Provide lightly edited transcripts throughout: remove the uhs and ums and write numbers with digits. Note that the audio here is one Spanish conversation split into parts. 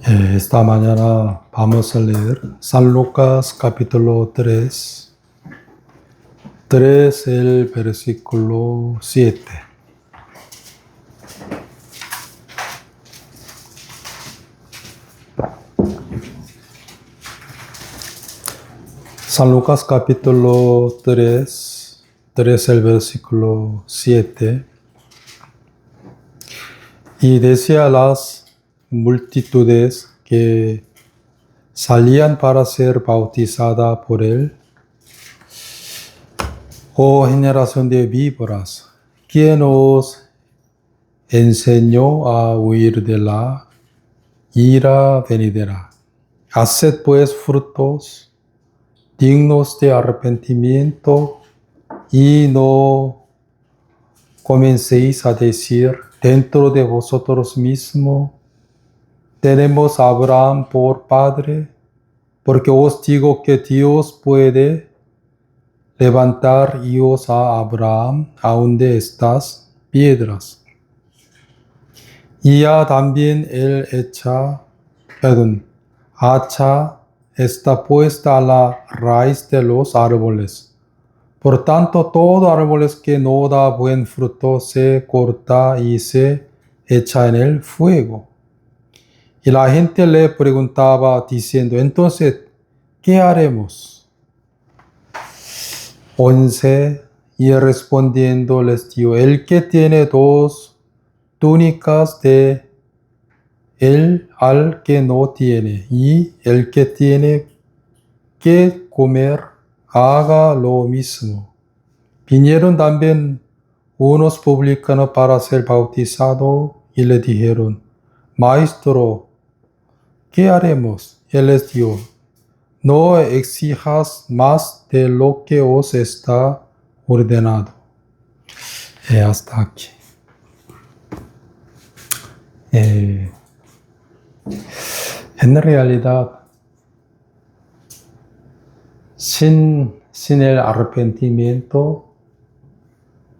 Esta mañana vamos a leer San Lucas capítulo 3, el versículo 7. San Lucas capítulo 3, el versículo 7. Y decía a las multitudes que salían para ser bautizada por él: Oh generación de víboras, ¿quién os enseñó a huir de la ira venidera? Haced pues frutos dignos de arrepentimiento y no comencéis a decir dentro de vosotros mismos: tenemos a Abraham por padre, porque os digo que Dios puede levantar hijos a Abraham aun de estas piedras. Y ya también el hacha está puesta a la raíz de los árboles. Por tanto, todo árbol que no da buen fruto se corta y se echa en el fuego. Y la gente le preguntaba diciendo: entonces, ¿qué haremos? 11. Y respondiendo les dijo: el que tiene 2 túnicas de él al que no tiene, y el que tiene que comer haga lo mismo. Vinieron también unos publicanos para ser bautizados y le dijeron: Maestro, ¿qué haremos? Él les dijo: no exijas más de lo que os está ordenado. Hasta aquí. En realidad, sin el arrepentimiento,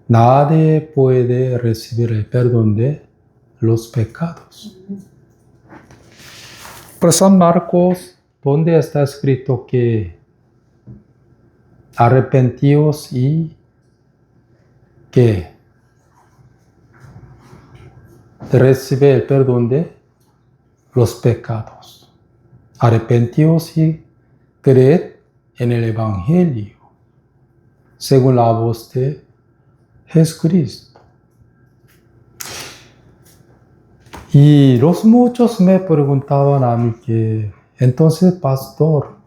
nadie puede recibir el perdón de los pecados. Por San Marcos, donde está escrito que arrepentíos y que recibe el perdón de los pecados. Arrepentíos y creed en el Evangelio, según la voz de Jesucristo. Y los muchos me preguntaban a mí que, entonces, pastor,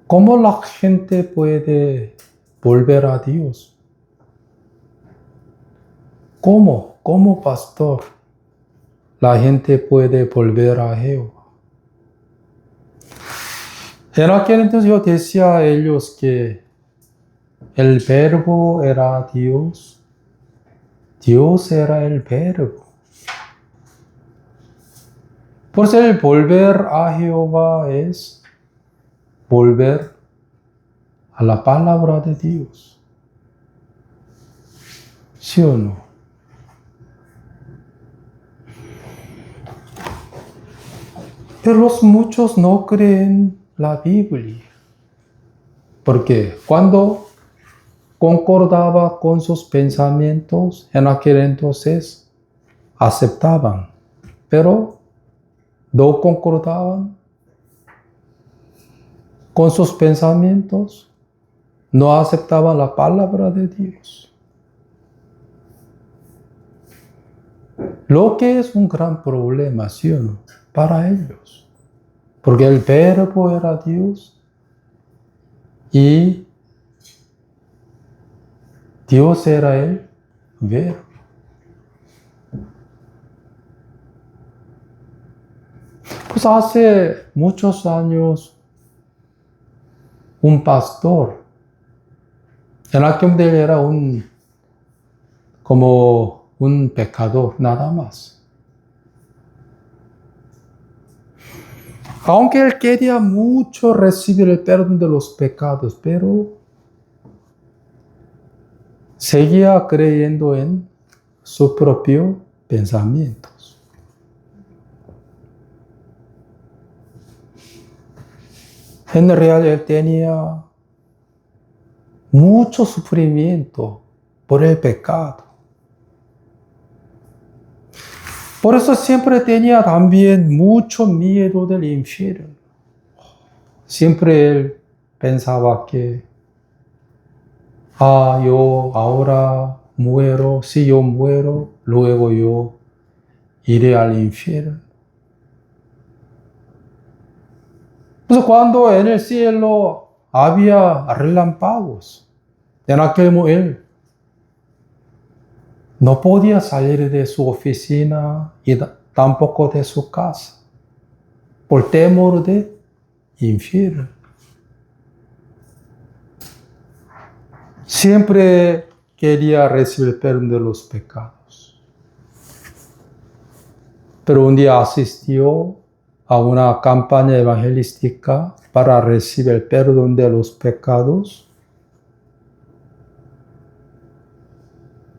¿cómo la gente puede volver a Dios? ¿Cómo, pastor, la gente puede volver a Jehová? En aquel entonces yo decía a ellos que el verbo era Dios, Dios era el verbo. Por eso el volver a Jehová es volver a la palabra de Dios. ¿Sí o no? Pero los muchos no creen la Biblia, porque cuando concordaba con sus pensamientos, en aquel entonces aceptaban, pero no concordaban con sus pensamientos, no aceptaban la palabra de Dios. Lo que es un gran problema, ¿sí o no?, para ellos. Porque el verbo era Dios y Dios era el verbo. Pues hace muchos años, un pastor, en aquel él era como un pecador, nada más. Aunque él quería mucho recibir el perdón de los pecados, pero seguía creyendo en sus propios pensamientos. En realidad él tenía mucho sufrimiento por el pecado. Por eso siempre tenía también mucho miedo del infierno. Siempre él pensaba que, yo ahora muero, si yo muero, luego yo iré al infierno. Entonces cuando en el cielo había relámpagos, en aquel momento él no podía salir de su oficina y tampoco de su casa por temor de infierno. Siempre quería recibir perdón de los pecados. Pero un día asistió a una campaña evangelística para recibir el perdón de los pecados.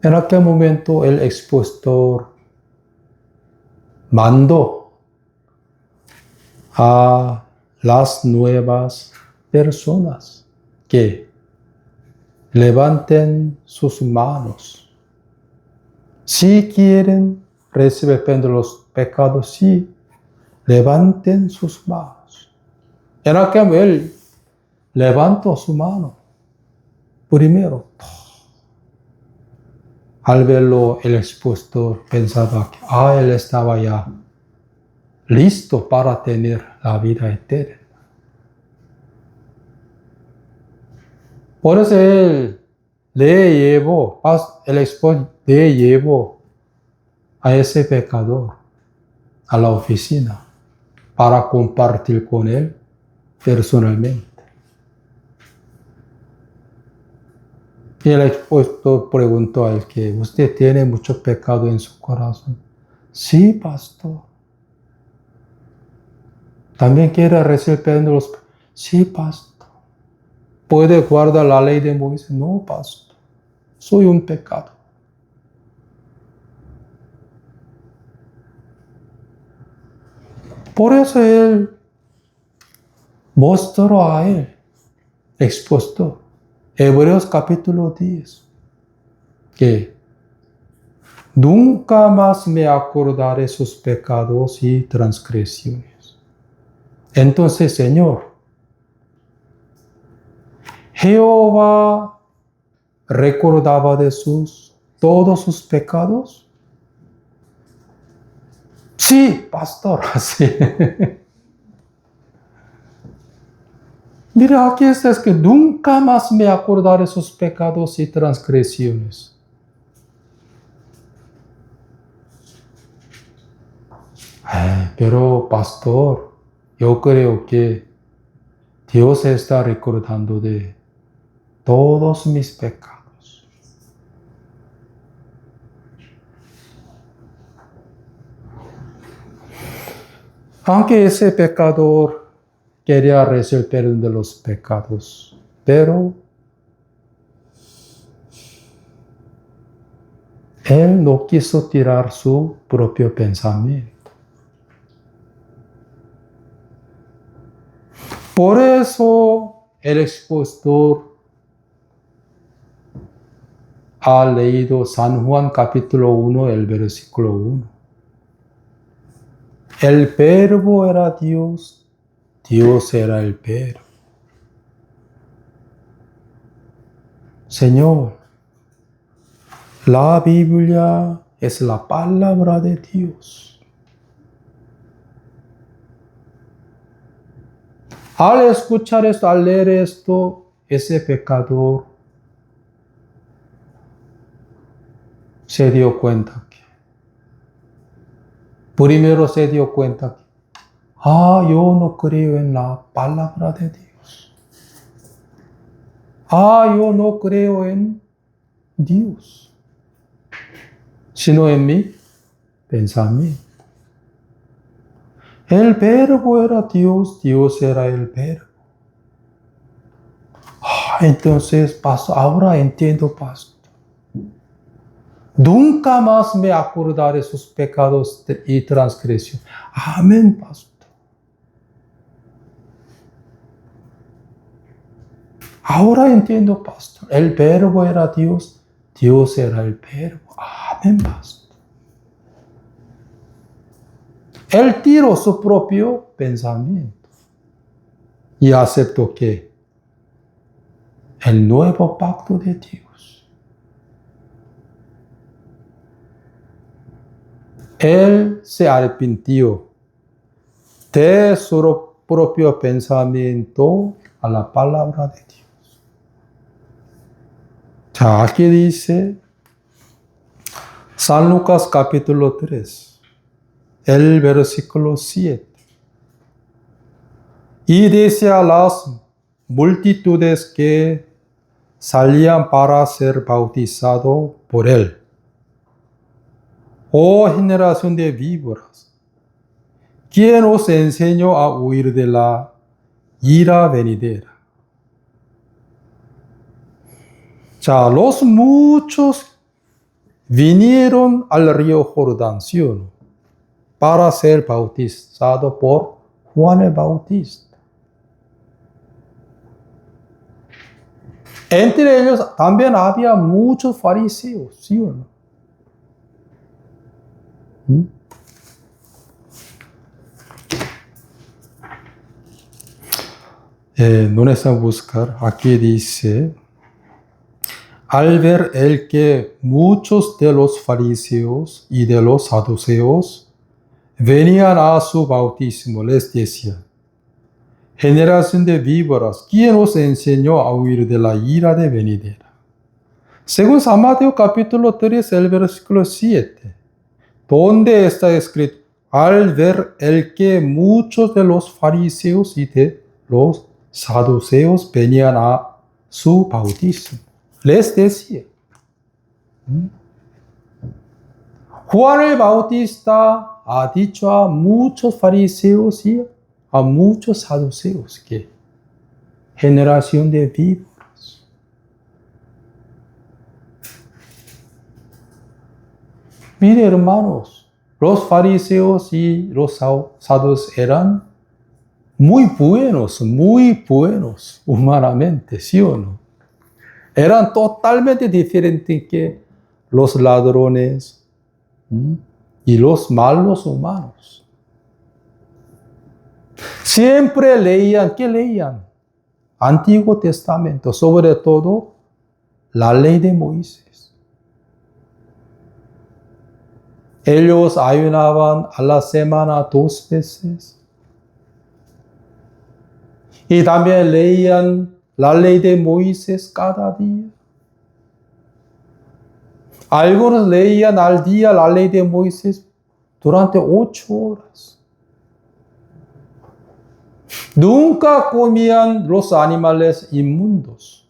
En aquel momento el expositor mandó a las nuevas personas que levanten sus manos. Si quieren recibir perdón de los pecados, sí, levanten sus manos. En aquel momento él levantó su mano primero. Al verlo, el expositor pensaba que él estaba ya listo para tener la vida eterna. Por eso él el expositor le llevó a ese pecador a la oficina para compartir con él personalmente. Y el expositor preguntó a él que usted tiene mucho pecado en su corazón. Sí, pastor. ¿También quiere recibir perdón de los pecados? Sí, pastor. ¿Puede guardar la ley de Moisés? No, pastor. Soy un pecado. Por eso él mostró a él, expuesto, Hebreos capítulo 10, que nunca más me acordaré sus pecados y transgresiones. Entonces, Señor, Jehová recordaba de todos sus pecados. Sí, pastor, sí. Mira, aquí está, es que nunca más me acordaré de sus pecados y transgresiones. Pero pastor, yo creo que Dios está recordando de todos mis pecados. Aunque ese pecador quería recibir perdón de los pecados, pero él no quiso tirar su propio pensamiento. Por eso el expositor ha leído San Juan capítulo 1, el versículo 1. El verbo era Dios, Dios era el verbo. Señor, la Biblia es la palabra de Dios. Al escuchar esto, al leer esto, ese pecador se dio cuenta que, primero se dio cuenta que, yo no creo en la palabra de Dios. Yo no creo en Dios, sino en mi pensamiento. El verbo era Dios, Dios era el verbo. Entonces, pastor, ahora entiendo, pastor. Nunca más me acordaré de sus pecados y transgresiones. Amén, pastor. Ahora entiendo, pastor. El verbo era Dios. Dios era el verbo. Amén, pastor. Él tiró su propio pensamiento y aceptó que el nuevo pacto de Dios. Él se arrepintió de su propio pensamiento a la palabra de Dios. 자, aquí dice San Lucas capítulo 3, el versículo 7. Y decía a las multitudes que salían para ser bautizado por él: oh generación de víboras, ¿quién os enseñó a huir de la ira venidera? 자, los muchos vinieron al río Jordán, ¿sí o no?, para ser bautizados por Juan el Bautista. Entre ellos también había muchos fariseos, ¿sí o no? No necesitan buscar. Aquí dice: al ver él que muchos de los fariseos y de los saduceos venían a su bautismo, les decía: generación de víboras, ¿quién os enseñó a huir de la ira de venidera? Según San Mateo capítulo 3, el versículo 7, donde está escrito: al ver el que muchos de los fariseos y de los saduceos venían a su bautismo, les decía. Juan el Bautista ha dicho a muchos fariseos y a muchos saduceos que generación de víboras. Mire, hermanos, los fariseos y los saduceos eran muy buenos humanamente, ¿sí o no? Eran totalmente diferentes que los ladrones y los malos humanos. Siempre leían, ¿qué leían? Antiguo Testamento, sobre todo la ley de Moisés. Ellos ayunaban a la semana 2 veces. Y también leían la ley de Moisés cada día. Algunos leían al día la ley de Moisés durante 8 horas. Nunca comían los animales inmundos,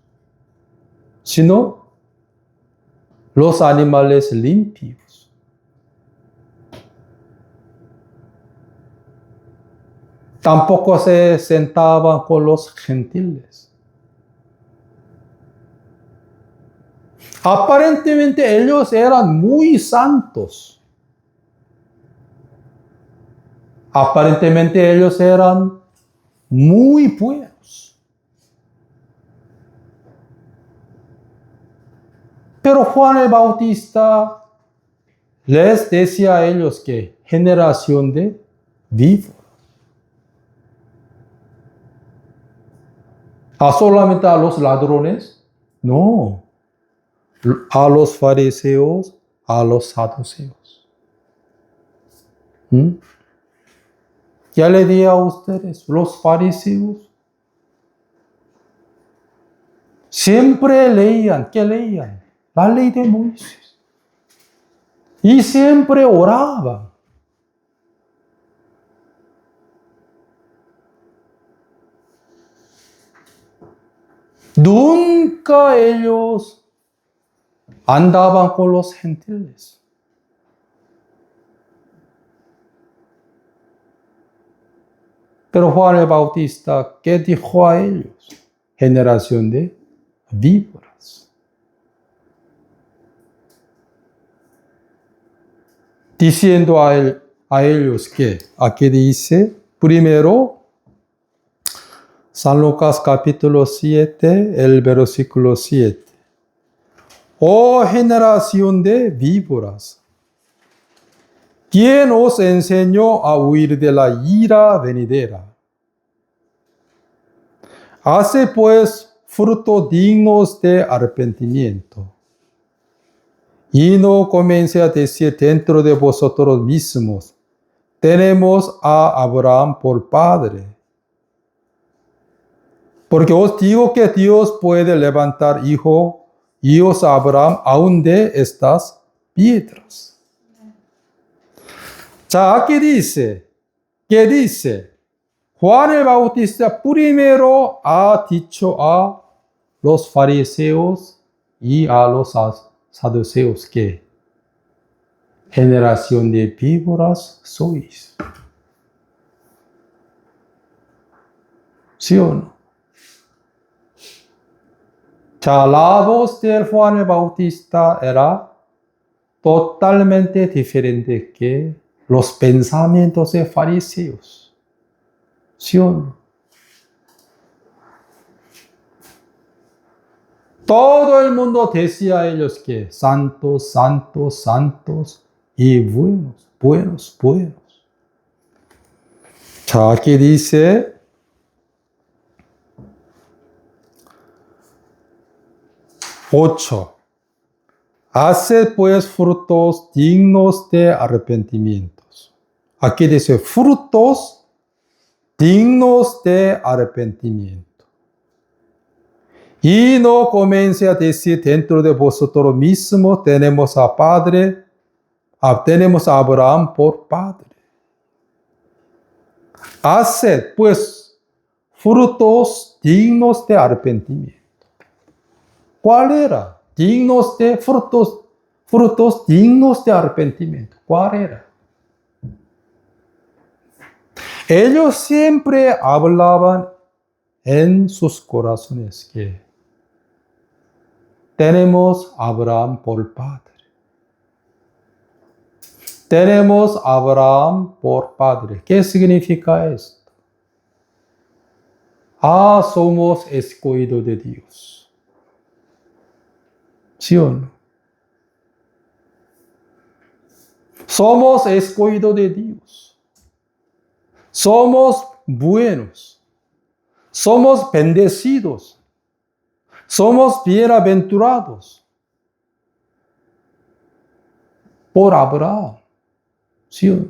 sino los animales limpios. Tampoco se sentaban con los gentiles. Aparentemente ellos eran muy santos. Aparentemente ellos eran muy buenos. Pero Juan el Bautista les decía a ellos que generación de víboras. ¿A solamente a los ladrones? No. A los fariseos, a los saduceos. Ya le di a ustedes, los fariseos siempre leían, ¿qué leían? La ley de Moisés. Y siempre oraban. Nunca ellos andaban con los gentiles. Pero Juan el Bautista, ¿qué dijo a ellos? Generación de víboras. Diciendo a ellos que, aquí dice, primero, San Lucas capítulo 7, el versículo 7. Oh generación de víboras, ¿quién os enseñó a huir de la ira venidera? Hace pues frutos dignos de arrepentimiento. Y no comience a decir dentro de vosotros mismos, tenemos a Abraham por padre. Porque os digo que Dios puede levantar hijos a Abraham aún de estas piedras. 자, aquí dice, ¿qué dice? Juan el Bautista primero ha dicho a los fariseos y a los saduceos que generación de víboras sois. ¿Sí o no? Ya, la voz de Juan el Bautista era totalmente diferente que los pensamientos de fariseos. ¿Sí o no? Todo el mundo decía a ellos que santos, santos, santos y buenos, buenos, buenos. 자, aquí dice, haced pues frutos dignos de arrepentimientos. Aquí dice frutos dignos de arrepentimiento. Y no comience a decir dentro de vosotros mismos, tenemos a Abraham por padre. Haced pues frutos dignos de arrepentimiento. ¿Cuál era? Frutos dignos de arrepentimiento. ¿Cuál era? Ellos siempre hablaban en sus corazones que tenemos a Abraham por padre. Tenemos a Abraham por padre. ¿Qué significa esto? Somos escogidos de Dios. ¿Sí o no? Somos escogidos de Dios. Somos buenos. Somos bendecidos. Somos bienaventurados por Abraham. ¿Sí o no?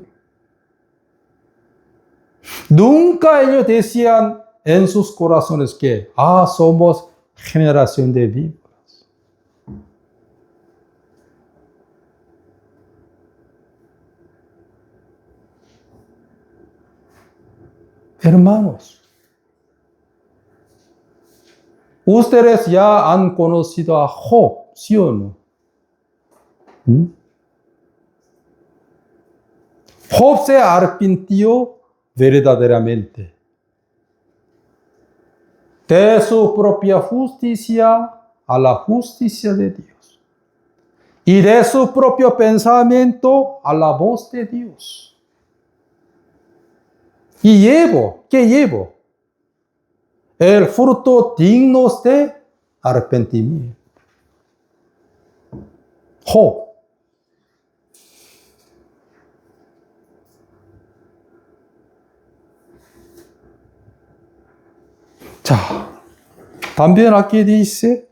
Nunca ellos decían en sus corazones que, somos generación de víboras. Hermanos, ustedes ya han conocido a Job, ¿sí o no? Job se arrepintió verdaderamente de su propia justicia a la justicia de Dios y de su propio pensamiento a la voz de Dios. Y ¿qué llevo? El fruto digno de arrepentimiento. Job. 자, también aquí dice,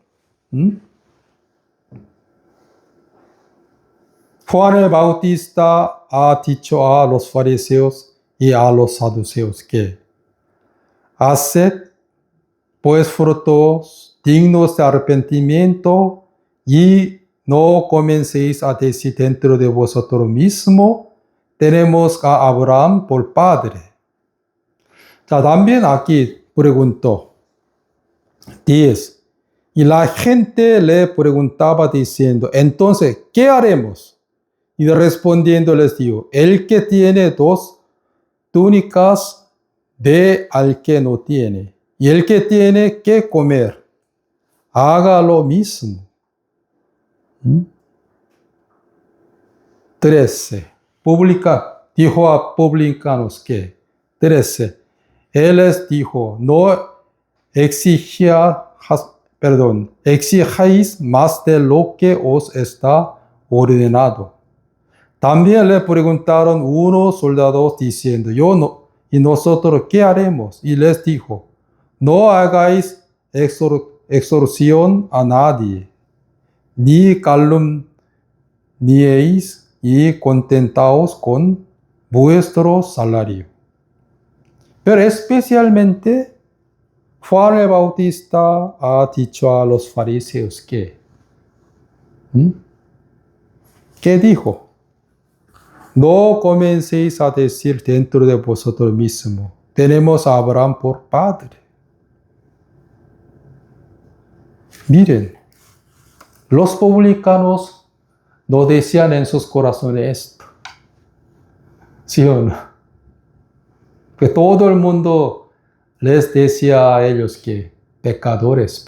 Juan el Bautista ha dicho a los fariseos y a los saduceos que haced pues frutos dignos de arrepentimiento y no comencéis a decir dentro de vosotros mismos, tenemos a Abraham por padre. También aquí preguntó 10. Y la gente le preguntaba diciendo, entonces, ¿qué haremos? Y respondiendo les dijo, el que tiene 2 túnicas dé al que no tiene, y el que tiene que comer, haga lo mismo. 13. Dijo a publicanos que, 13. Él les dijo, no exijáis más de lo que os está ordenado. También le preguntaron unos soldados diciendo, ¿y nosotros qué haremos? Y les dijo, no hagáis extorsión a nadie, ni calumniéis y contentaos con vuestro salario. Pero especialmente Juan el Bautista ha dicho a los fariseos que, ¿qué dijo? No comencéis a decir dentro de vosotros mismos, tenemos a Abraham por padre. Miren, los publicanos no decían en sus corazones esto. ¿Sí o no? Que todo el mundo les decía a ellos que pecadores.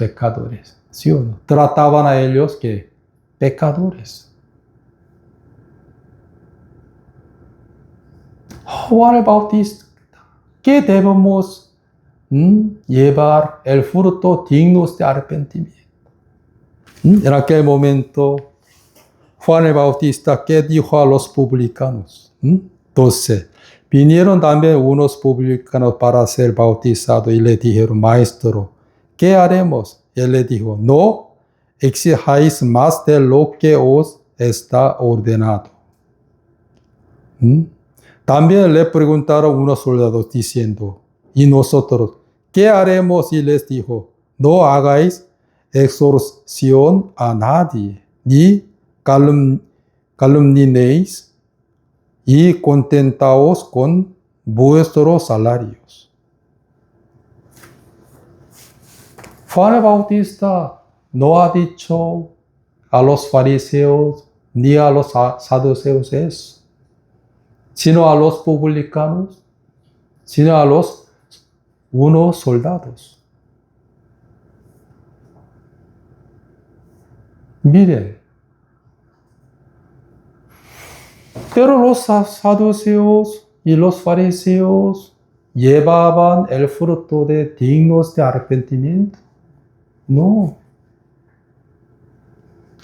¿Sí o no? Trataban a ellos que pecadores. Juan el Bautista, ¿qué debemos llevar el fruto dignos de arrepentimiento? En aquel momento, Juan el Bautista, ¿qué dijo a los publicanos? 12. Vinieron también unos publicanos para ser bautizados y le dijeron, Maestro, ¿qué haremos? Él le dijo, no exijáis más de lo que os está ordenado. También le preguntaron unos soldados diciendo, ¿y nosotros qué haremos? Y les dijo, no hagáis extorsión a nadie, ni calumniéis y contentaos con vuestros salarios. Juan el Bautista no ha dicho a los fariseos ni a los saduceos eso, sino a los publicanos, sino a los unos soldados. Miren, pero los saduceos y los fariseos llevaban el fruto de dignos de arrepentimiento. No.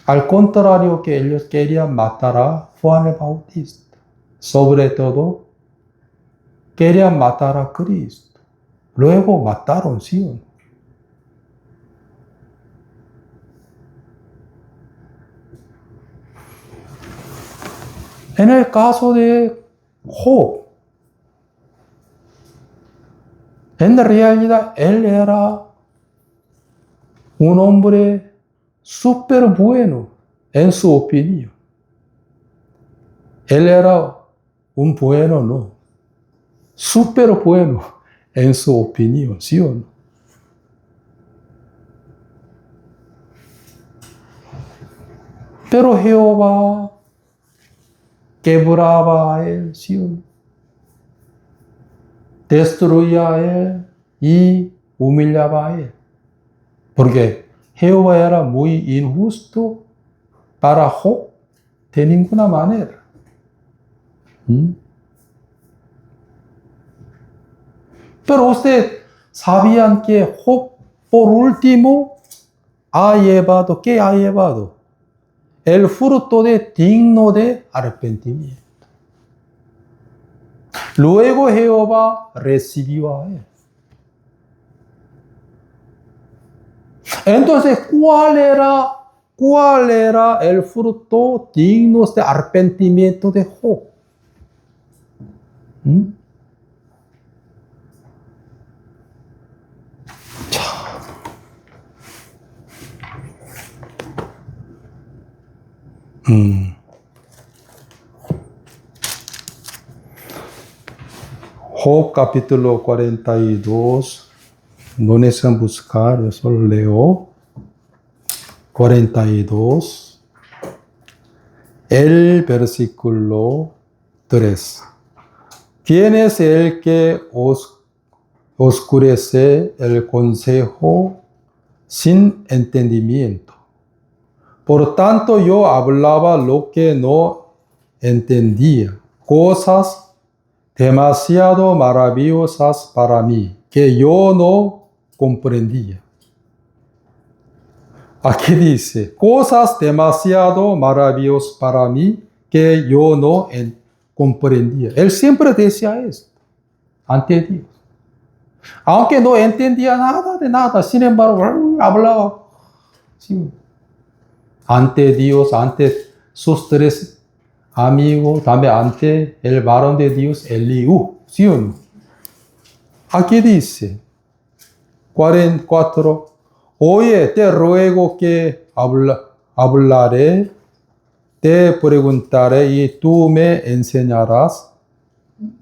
Al contrario, que ellos querían matar a Juan el Bautista. Sobre todo, querían matar a Cristo. Luego mataron, ¿sí o no? En el caso de Job, en realidad él era un hombre súper bueno en su opinión. Él era un bueno, no, súper bueno en su opinión, ¿sí o no? Pero Jehová quebraba a él, ¿sí o no? Destruía a él y humillaba a él. Porque Jehová era muy injusto para Job de ninguna manera. Pero ustedes sabían que Job, por último, ¿qué ha llevado? El fruto digno de arrepentimiento. Luego Jehová recibió a él. Entonces, ¿cuál era el fruto digno de arrepentimiento de Job? Job capítulo 42, no necesitan buscar, yo solo leo. 42, el versículo 3. ¿Quién es el que oscurece el consejo sin entendimiento? Por tanto, yo hablaba lo que no entendía, cosas demasiado maravillosas para mí, que yo no comprendía. Aquí dice, cosas demasiado maravillosas para mí que yo no comprendía. Él siempre decía esto ante Dios. Aunque no entendía nada de nada, sin embargo, hablaba. Sí. Ante Dios, ante sus tres amigos, también ante el varón de Dios, Eliú. ¿Sí o no? Aquí dice, 44, oye, te ruego que hablaré, te preguntaré y tú me enseñarás.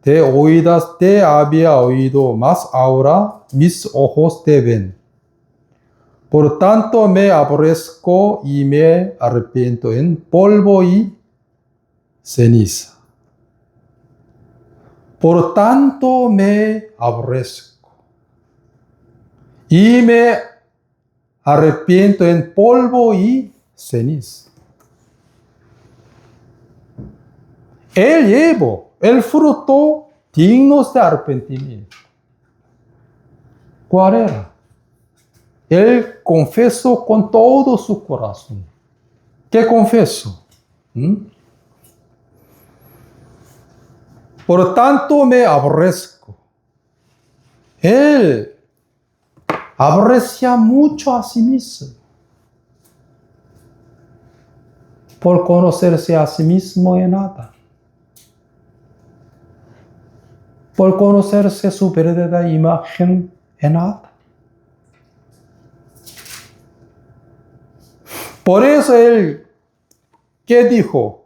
De oídas te había oído, mas ahora mis ojos te ven. Por tanto me aborrezco y me arrepiento en polvo y ceniza. Por tanto me aborrezco y me arrepiento en polvo y ceniza. Él llevó el fruto digno de arrepentimiento. ¿Cuál era? Él confesó con todo su corazón. ¿Qué confesó? Por tanto me aborrezco. Él aborrecía mucho a sí mismo. Por conocerse a sí mismo en nada. Por conocerse su verdadera imagen en nada. Por eso él, ¿qué dijo?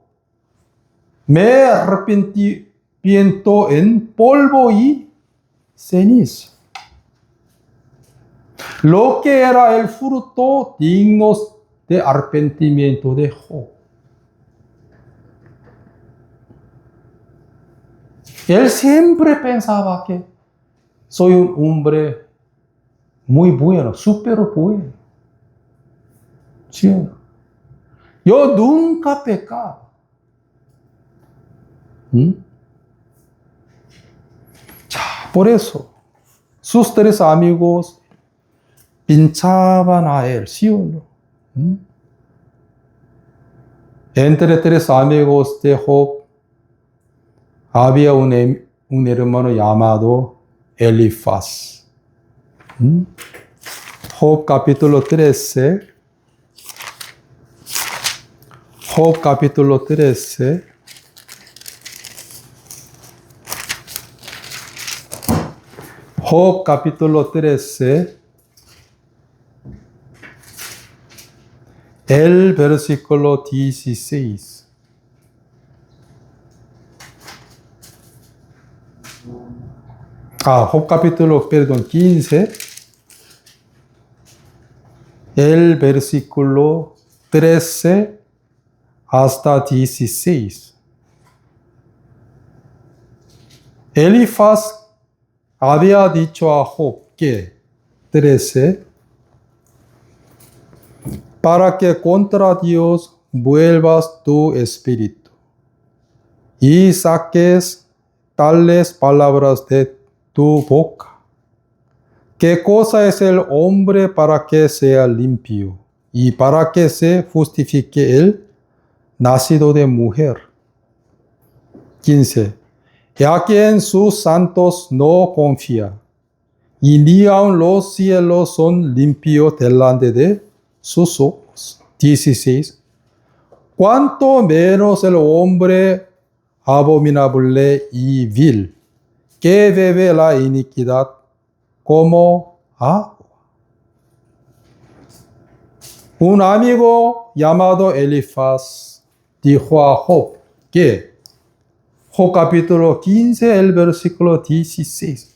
Me arrepiento en polvo y ceniza. Lo que era el fruto digno de arrepentimiento de Job. Él siempre pensaba que soy un hombre muy bueno, súper bueno. ¿Sí? Yo nunca pecaba. Por eso, sus tres amigos pinchaban a él, ¿sí o no? Entre tres amigos de Job había un hermano llamado Elifaz. Job capítulo 13. Job capítulo 13. Job capítulo 13. El versículo 16. Job capítulo, 15. El versículo 13 hasta 16. Elifaz había dicho a Job que 13, para que contra Dios vuelvas tu espíritu y saques tales palabras de tu boca. ¿Qué cosa es el hombre para que sea limpio y para que se justifique el nacido de mujer? 15. Y a quien sus santos no confía, y ni aun los cielos son limpios delante de sus ojos. 16. Cuanto menos el hombre abominable y vil, que bebe la iniquidad como agua. Un amigo llamado Elifaz dijo a Job que, Job capítulo 15, el versículo 16,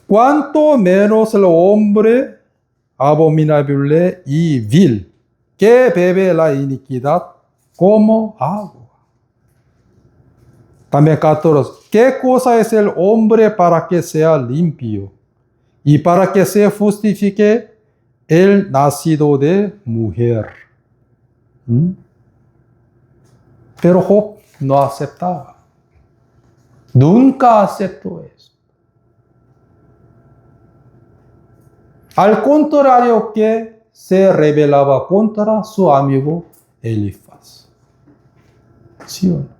cuanto menos el hombre abominable y vil, que bebe la iniquidad como agua. También 14. ¿Qué cosa es el hombre para que sea limpio y para que se justifique el nacido de mujer? Pero Job no aceptaba. Nunca aceptó eso. Al contrario que se rebelaba contra su amigo Elifaz. ¿Sí o no?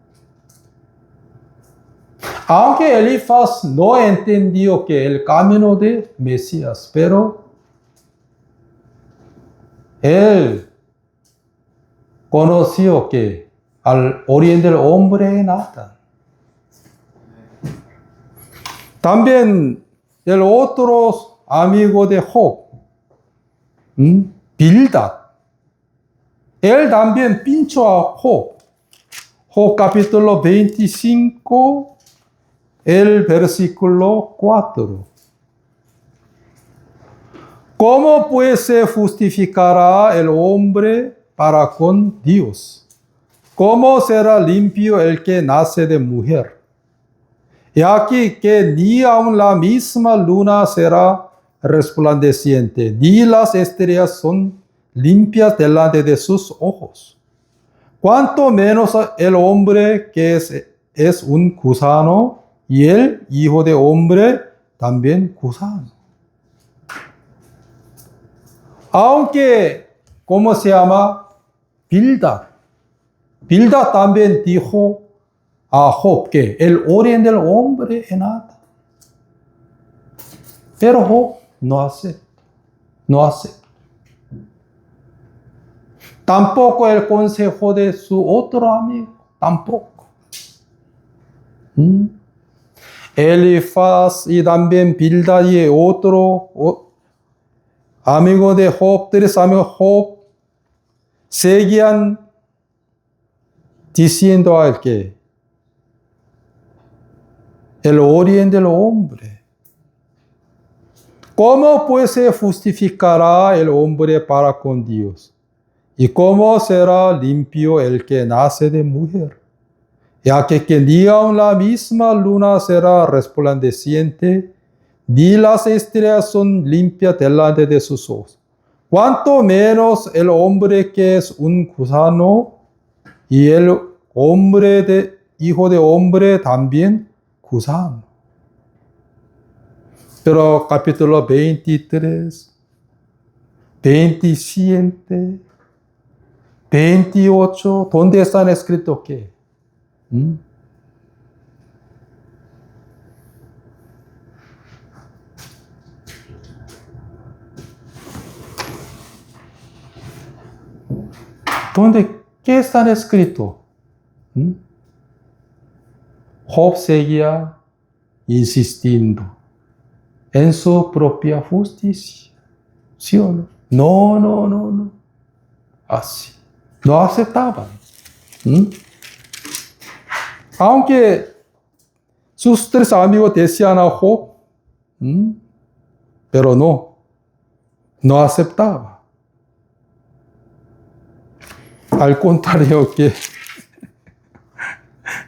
Aunque Elifaz no entendió que el camino de Mesías, pero él conoció que al oriente del hombre nada. También el otro amigo de Job, Bildad, él también pinchó a Job. Job capítulo 25, el versículo 4. ¿Cómo pues se justificará el hombre para con Dios? ¿Cómo será limpio el que nace de mujer? Y aquí que ni aun la misma luna será resplandeciente, ni las estrellas son limpias delante de sus ojos. Cuanto menos el hombre que es un gusano, y el hijo de hombre también gusano. Aunque, ¿cómo se llama? Bildad. Bildad también dijo a Job que el oriente del hombre es nada. Pero Job no acepta. No acepta. Tampoco el consejo de su otro amigo. Tampoco. Elifaz y también Bildad y otro amigo de Job, tres amigos de Job, seguían diciendo a él que el oriente del hombre. ¿Cómo pues se justificará el hombre para con Dios? ¿Y cómo será limpio el que nace de mujer? Ya que ni aun la misma luna será resplandeciente, ni las estrellas son limpias delante de sus ojos. Cuanto menos el hombre que es un gusano, y el hijo de hombre también gusano. Pero capítulo 23, 27, 28, ¿dónde están escritos qué? ¿Qué están escritos? Job seguía insistiendo en su propia justicia. ¿Sí o no? No. Así. No aceptaban. Aunque sus tres amigos decían a Job, pero no aceptaba. Al contrario que,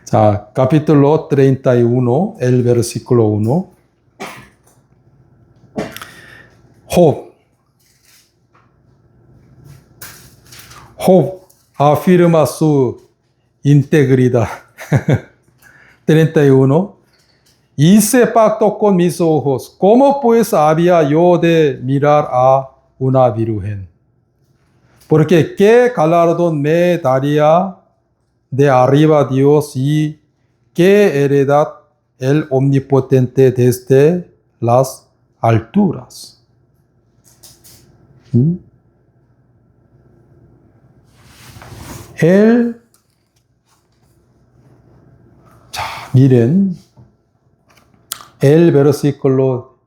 자, capítulo 31, el versículo 1. Job afirma su integridad. 31. Hice pacto con mis ojos. ¿Cómo pues había yo de mirar a una virgen? Porque ¿qué galardón me daría de arriba Dios y qué heredad el omnipotente desde las alturas? Miren, el versículo,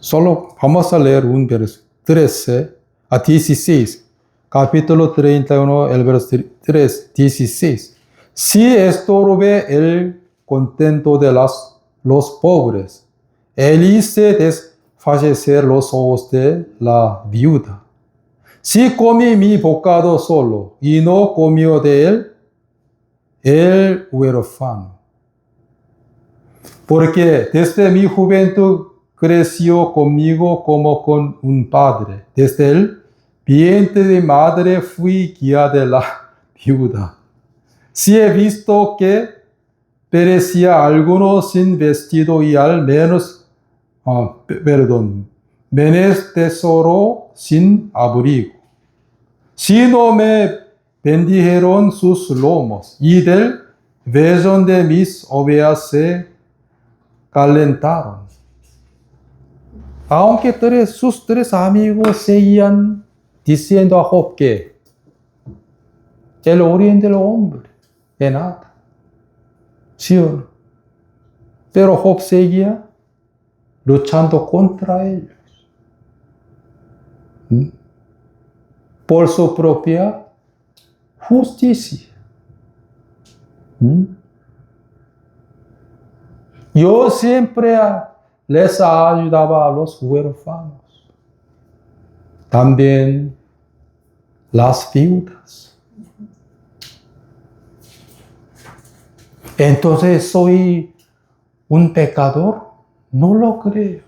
solo vamos a leer un versículo, 13 a 16, capítulo 31, el versículo 3, 16. Si estorbe el contento de los pobres, él hice desfallecer los ojos de la viuda. Si comí mi bocado solo y no comió de él el huérfano. Porque desde mi juventud creció conmigo como con un padre. Desde el vientre de madre fui guía de la viuda. Si he visto que perecía alguno sin vestido y al menos perdón, menestesoro sin abrigo. Sino me bendijeron sus lomos y del vezón de mis ovejas se calentaron. Aunque sus tres amigos seguían diciendo a Job que el origen del hombre es nada. ¿Sí o no? Pero Job seguía luchando contra ellos. Por su propia justicia. Yo siempre les ayudaba a los huérfanos. También las viudas. Entonces, ¿soy un pecador? No lo creo.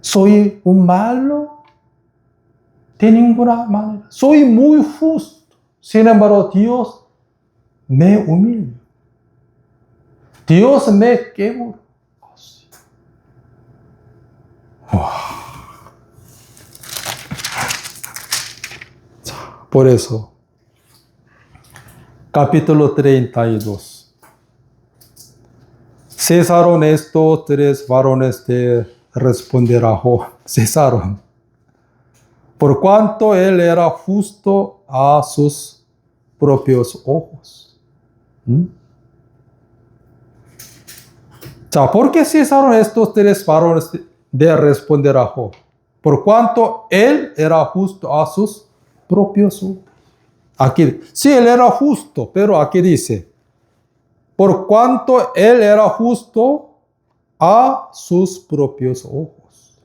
¿Soy un malo? De ninguna manera. Soy muy justo. Sin embargo, Dios me humilla. Dios me quebró. Por eso, capítulo 32. Cesaron estos tres varones de responder a Job. Cesaron. Por cuanto él era justo a sus propios ojos. ¿Por qué cesaron estos tres varones de responder a Job? Por cuanto él era justo a sus propios ojos. Aquí, sí, él era justo, pero aquí dice, por cuanto él era justo a sus propios ojos.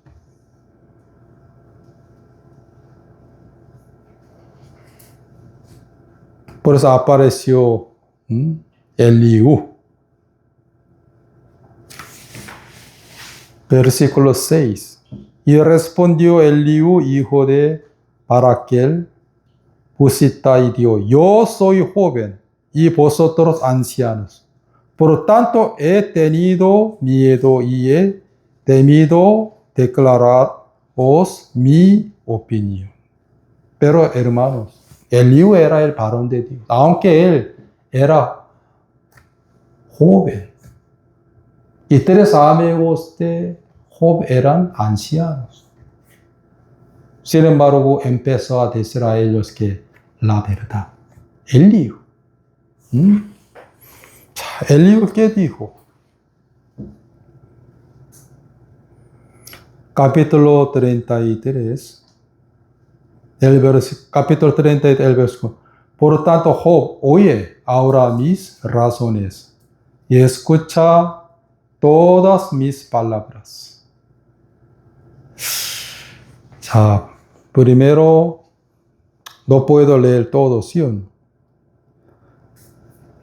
Por eso apareció Eliú. Versículo 6. Y respondió Eliú, hijo de Baraquel, Busita, y dijo, yo soy joven y vosotros ancianos. Por tanto, he tenido miedo y he temido declararos mi opinión. Pero, hermanos, Eliú era el varón de Dios, aunque él era joven. Y tres amigos de Job eran ancianos. Sin embargo, empezó a decir a ellos que la verdad. Eliú. Eliú, ¿qué dijo? Capítulo 33. Capítulo 33, el versículo. Por tanto, Job, oye ahora mis razones y escucha todas mis palabras. Primero, no puedo leer todo, ¿sí o no?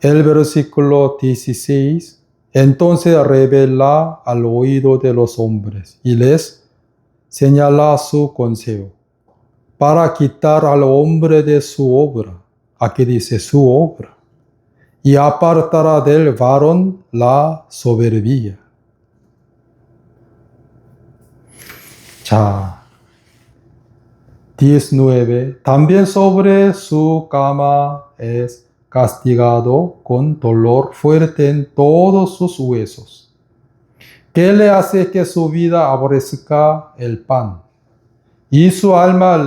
El versículo 16, entonces revela al oído de los hombres y les señala su consejo para quitar al hombre de su obra. Aquí dice su obra. Y apartará del varón la soberbia. 19. También sobre su cama es castigado con dolor fuerte en todos sus huesos. ¿Qué le hace que su vida aborrezca el pan? Y su alma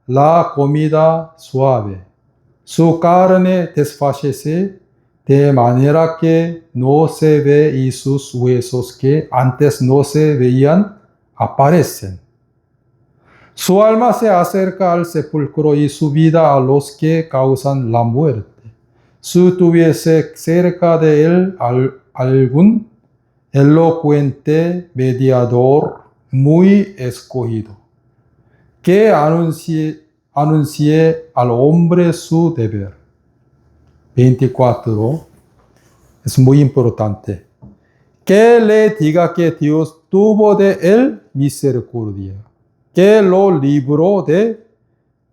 la comida suave. Su carne desfallece de manera que no se ve y sus huesos que antes no se veían aparecen. Su alma se acerca al sepulcro y su vida a los que causan la muerte. Si tuviese cerca de él algún elocuente mediador muy escogido, que anuncie al hombre su deber. 24. Es muy importante. Que le diga que Dios tuvo de él misericordia, que lo libró de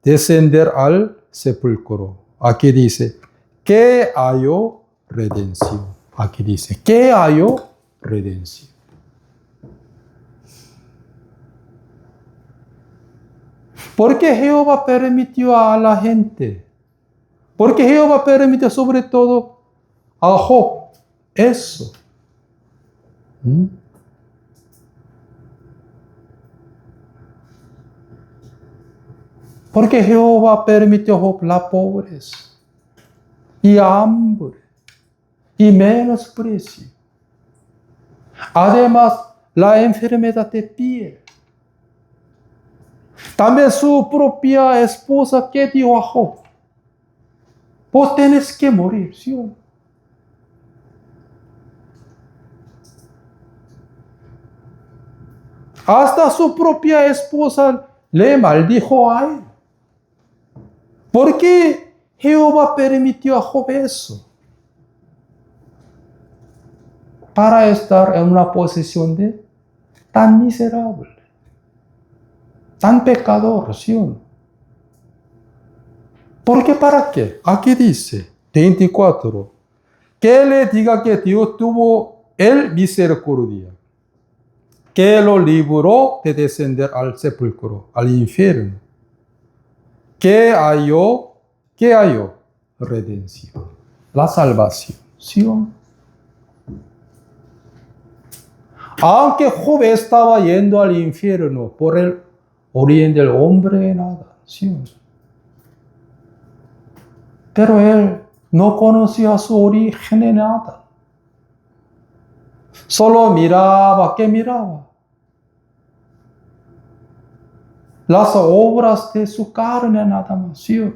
descender al sepulcro. Aquí dice, que halló redención. Aquí dice, que halló redención. ¿Por qué Jehová permitió a la gente? ¿Por qué Jehová permitió sobre todo a Job eso? ¿Por qué Jehová permitió a Job la pobreza y hambre y menosprecio? Además, la enfermedad de piel. También su propia esposa que dijo a Job, vos tenés que morir, ¿sí o no? Hasta su propia esposa le maldijo a él. ¿Por qué Jehová permitió a Job eso? Para estar en una posición de tan miserable, tan pecador, ¿sí o no? ¿Por qué? ¿Para qué? Aquí dice, 24, que le diga que Dios tuvo el misericordia, que lo libró de descender al sepulcro, al infierno, que halló, redención, la salvación, ¿sí o no? Aunque Job estaba yendo al infierno por el origen del hombre, nada, ¿sí o no? Pero él no conocía su origen en nada. Solo miraba, ¿qué miraba? Las obras de su carne nada más, ¿sí o no?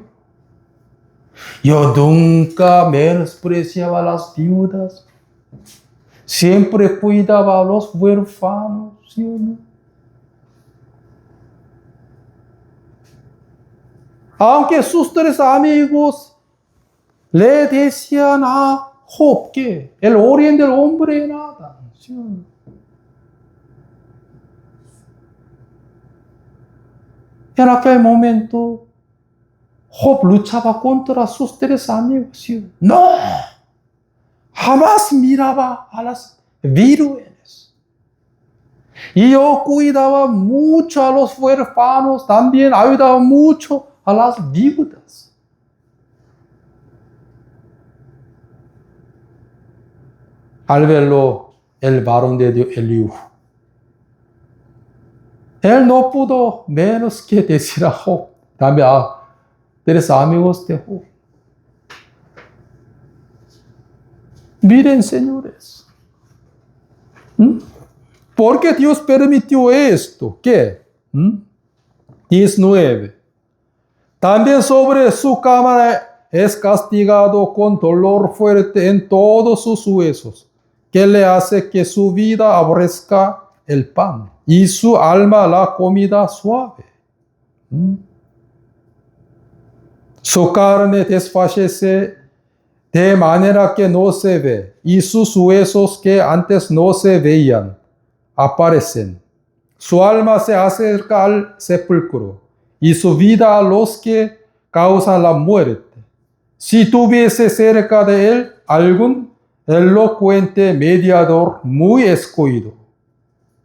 Yo nunca menospreciaba a las viudas. Siempre cuidaba a los huérfanos, ¿sí o no? Aunque sus tres amigos le decían a Job que el origen del hombre nada, ¿sí o no? En aquel momento, Job luchaba contra sus tres amigos, ¿sí o no? No, jamás miraba a las vírgenes. Y yo cuidaba mucho a los huérfanos, también ayudaba mucho a las viudas. Al verlo, el varón de Dios, Eliú, él no pudo menos que decir a Job, también a tres amigos de Job, miren, señores, ¿por qué Dios permitió esto? ¿Qué? 19. También sobre su cámara es castigado con dolor fuerte en todos sus huesos, que le hace que su vida aborrezca el pan y su alma la comida suave. Su carne desfallece de manera que no se ve, y sus huesos que antes no se veían aparecen. Su alma se acerca al sepulcro, y su vida a los que causan la muerte. Si tuviese cerca de él algún elocuente mediador muy escogido,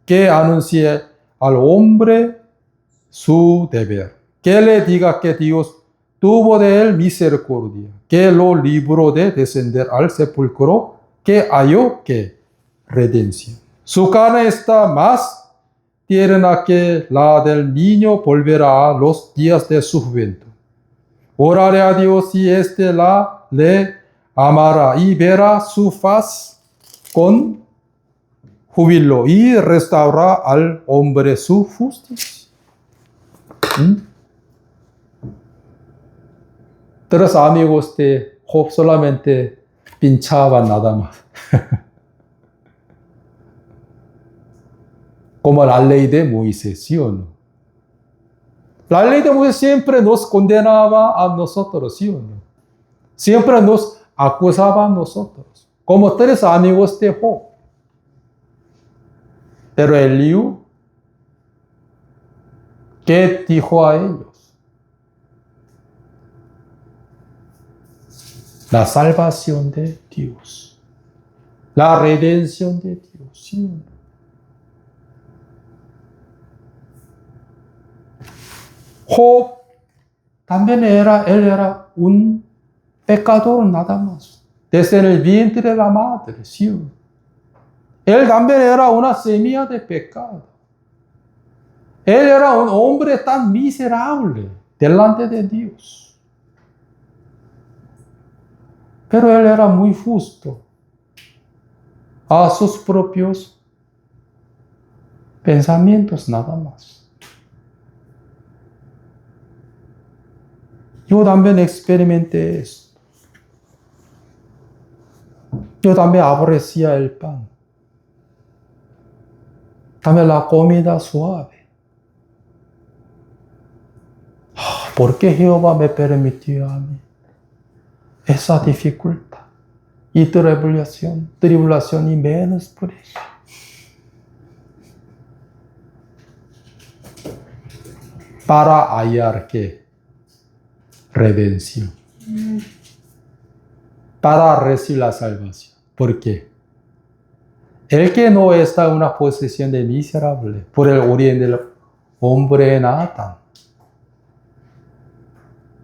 que anuncie al hombre su deber, que le diga que Dios tuvo de él misericordia, que lo libró de descender al sepulcro, que halló que redención. Su carne está más tierna que la del niño, volverá a los días de su juventud. Oraré a Dios y éste le amará y verá su faz con júbilo y restaurará al hombre su justicia. Tres amigos de Job solamente pinchaban nada más. Como la ley de Moisés, ¿sí o no? La ley de Moisés siempre nos condenaba a nosotros, ¿sí o no? Siempre nos acusaba a nosotros, como tres amigos de Job. Pero Eliú, ¿qué dijo a ellos? La salvación de Dios, la redención de Dios, ¿sí o no? Job también él era un pecador nada más. Desde el vientre de la madre, ¿sí? Él también era una semilla de pecado. Él era un hombre tan miserable delante de Dios. Pero él era muy justo a sus propios pensamientos nada más. Yo también experimenté esto. Yo también aborrecía el pan. También la comida suave. ¿Por qué Jehová me permitió a mí esa dificultad y tribulación y menos por eso? Para hallar ¿qué? Redención. Para recibir la salvación. ¿Por qué? El que no está en una posición de miserable por el origen del hombre Natán,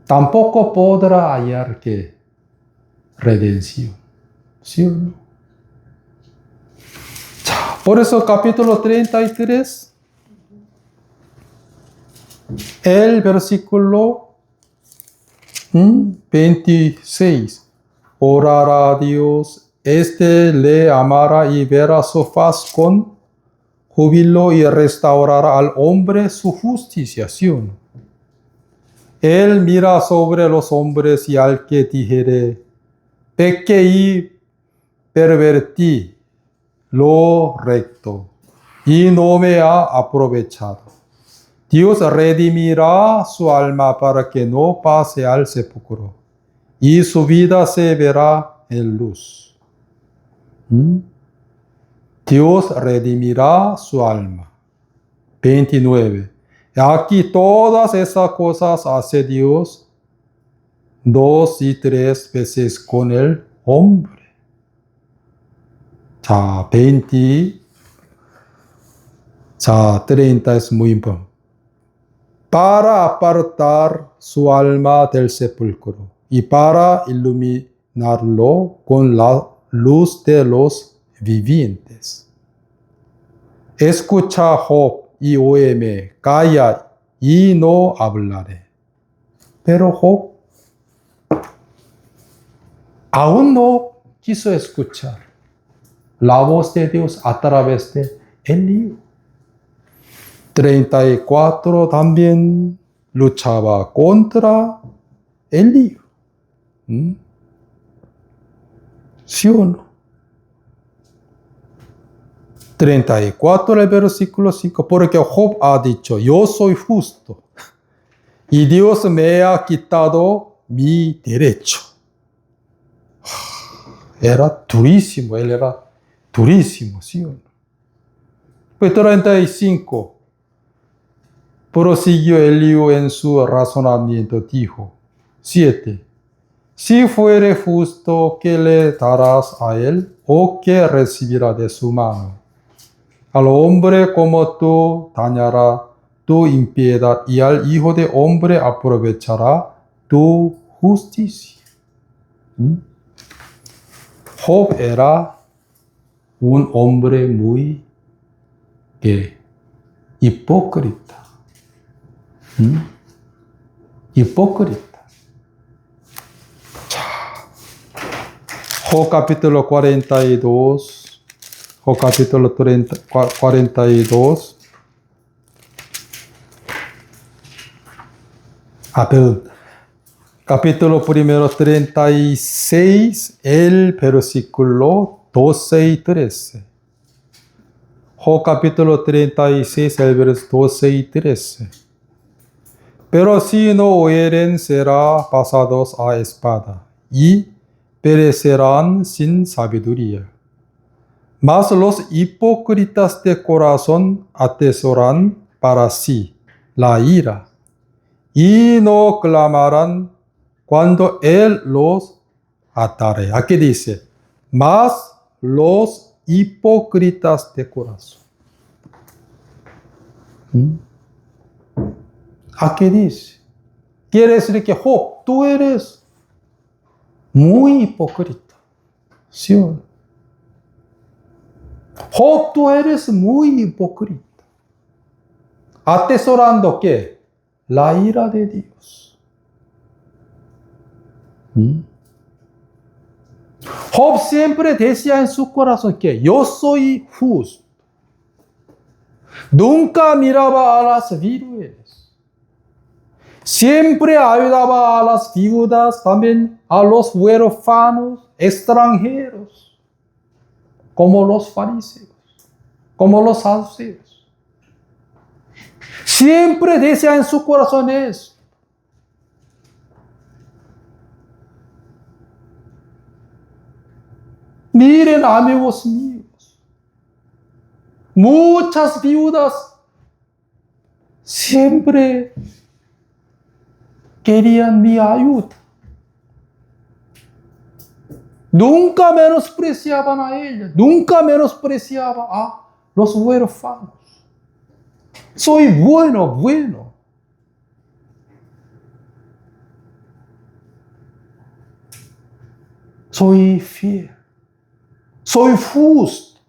tampoco podrá hallar ¿qué? Redención. ¿Sí o no? Por eso capítulo 33, el versículo 26. Orará a Dios, le amará y verá su faz con júbilo y restaurará al hombre su justicia. ¿Sí o no? Él mira sobre los hombres y al que dijere, pequé y pervertí lo recto y no me ha aprovechado. Dios redimirá su alma para que no pase al sepulcro y su vida se verá en luz. Dios redimirá su alma. 29. Aquí todas esas cosas hace Dios 2 y 3 veces con el hombre. 자, 20. 자, 30 es muy importante. Para apartar su alma del sepulcro y para iluminarlo con la luz de los vivientes. Escucha, Job, y óyeme, calla y no hablaré. Pero Job aún no quiso escuchar la voz de Dios a través de Elías. 34 también luchaba contra Elías. ¿Sí o no? 34 el versículo 5, porque Job ha dicho, yo soy justo y Dios me ha quitado mi derecho. Era durísimo, él era durísimo, ¿sí o no? Pues 35, prosiguió Elías en su razonamiento, dijo, 7, si fuere justo, ¿qué le darás a él o qué recibirá de su mano? Al hombre como tú dañará tu impiedad y al hijo de hombre aprovechará tu justicia. Job era un hombre muy hipócrita. Hipócrita. Job capítulo 42. Job capítulo 42. Perdón. Capítulo primero 36, el versículo 12 y 13. Job capítulo 36, el versículo 12 y 13. Pero si no oyeren, será pasados a espada, y perecerán sin sabiduría. Mas los hipócritas de corazón atesoran para sí la ira, y no clamarán cuando Él los atare. Aquí dice, mas los hipócritas de corazón. ¿A qué dice? Quiere decir que Job, tú eres muy hipócrita. ¿Sí o no? Job, tú eres muy hipócrita. Atesorando ¿qué? La ira de Dios. Job siempre decía en su corazón que yo soy justo. Nunca miraba a las viudas. Siempre ayudaba a las viudas, también a los huérfanos, extranjeros, como los fariseos, como los saduceos. Siempre decía en su corazón eso. Miren, amigos míos, muchas viudas siempre querían mi ayuda. Nunca menospreciaban a ella, nunca menospreciaban a los huérfanos. Soy bueno. Soy fiel. Soy justo.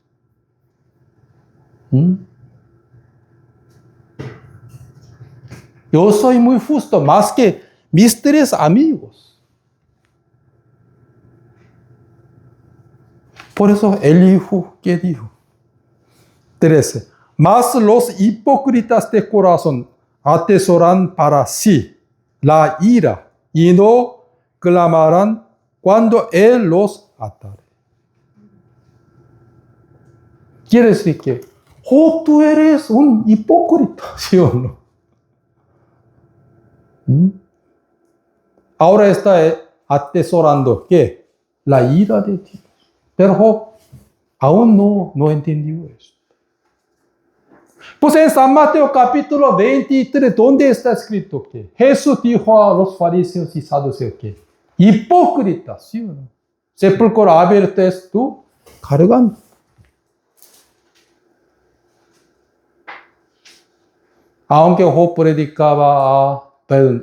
Yo soy muy justo, más que mis 3 amigos. Por eso el hijo que dijo. 13. Mas los hipócritas de corazón atesoran para sí la ira y no clamarán cuando él los atare. Quiere decir que, Job, tú eres un hipócrita, ¿sí o no? Ahora está atesorando, ¿qué? La ira de Dios. Pero Job aún no entendió eso. Pues en San Mateo capítulo 23, ¿dónde está escrito que Jesús dijo a los fariseos y saduceos que hipócritas, ¿sí o no? Sepulcro abierto es tú cargando. Aunque Job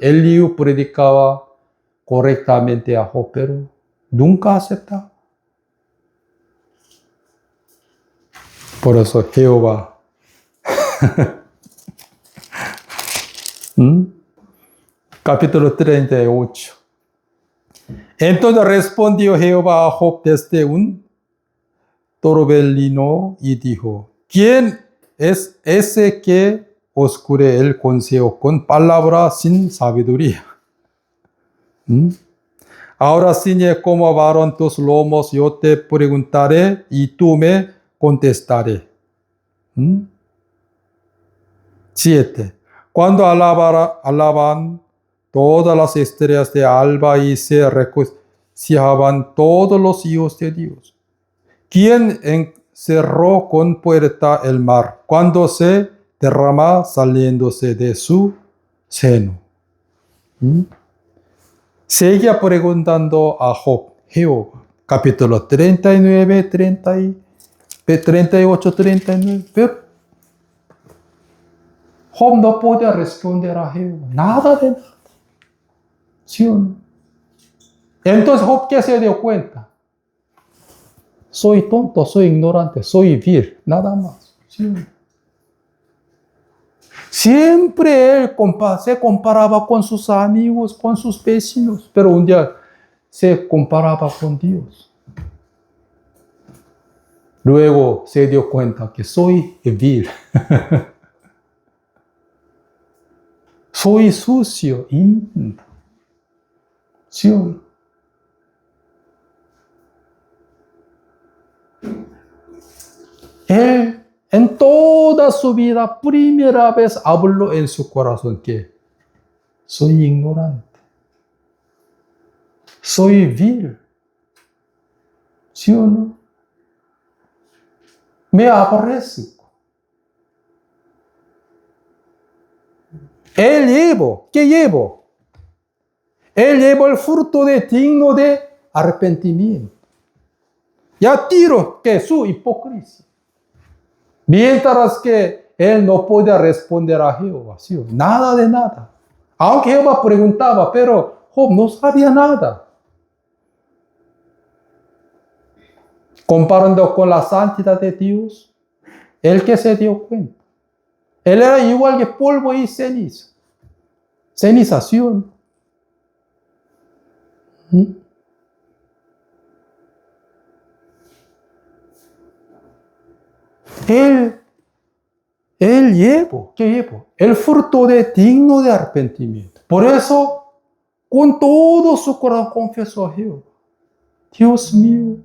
Eliú predicaba correctamente a Job, pero nunca aceptaba. Por eso Jehová capítulo 38. Entonces respondió Jehová a Job desde un torbellino y dijo, ¿quién es ese que oscure el consejo con palabras sin sabiduría? Ahora ciñe como varón tus lomos, yo te preguntaré y tú me contestaré. 7. Cuando alaban todas las estrellas de alba y se regocijaban todos los hijos de Dios. ¿Quién encerró con puerta el mar cuando se derrama saliéndose de su seno? Seguía preguntando a Job, Jehová, capítulo 39, 38, 39. Pero Job no podía responder a Jehová, nada de nada. ¿Sí o no? Entonces Job, ¿qué se dio cuenta? Soy tonto, soy ignorante, soy vil, nada más. ¿Sí o no? Siempre él se comparaba con sus amigos, con sus vecinos, pero un día se comparaba con Dios. Luego se dio cuenta que soy vil. Soy sucio, inmundo. ¿Sí o no? Él en toda su vida, primera vez habló en su corazón que soy ignorante, soy vil. ¿Sí o no? Me aborrezco. Él llevo, ¿qué llevo? Él lleva el fruto digno de arrepentimiento. Ya tiro que su hipocresía. Mientras que él no podía responder a Jehová, ¿sí? Nada de nada. Aunque Jehová preguntaba, pero Job no sabía nada. Comparando con la santidad de Dios, él que se dio cuenta. Él era igual que polvo y ceniza. Cenización. Él llevó, ¿qué llevó? El fruto de digno de arrepentimiento. Por eso, con todo su corazón confesó a Jehová: Dios mío,